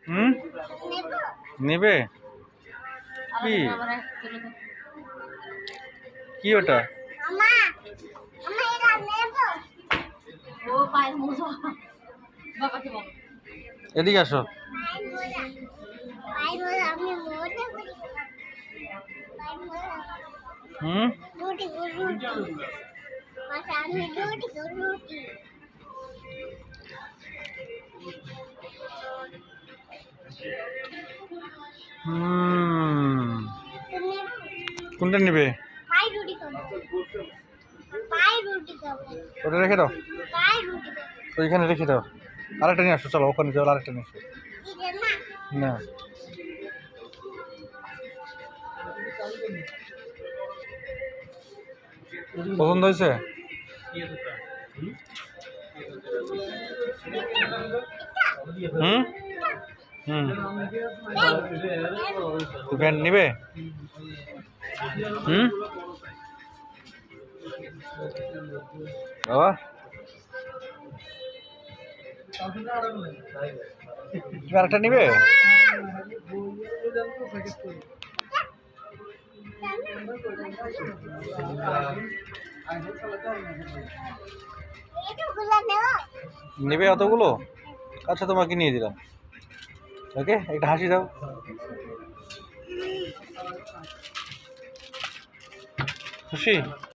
হুম নেবে কি কি ওটা এদিকে আসো হুম হুম কোনটা নেবে ওটা রেখে দাও ওইখানে রেখে দাও আরেকটা নিয়ে আসো চলো ওখানে চলো আরেকটা নিয়ে আসো না পছন্দ হয়েছে হুম হুম প্যান্ট নিবে হুম বাবা আরেকটা নিবে নেবে অতগুলো আচ্ছা তোমাকে নিয়ে দিলাম ওকে একটা হাসি দাও খুশি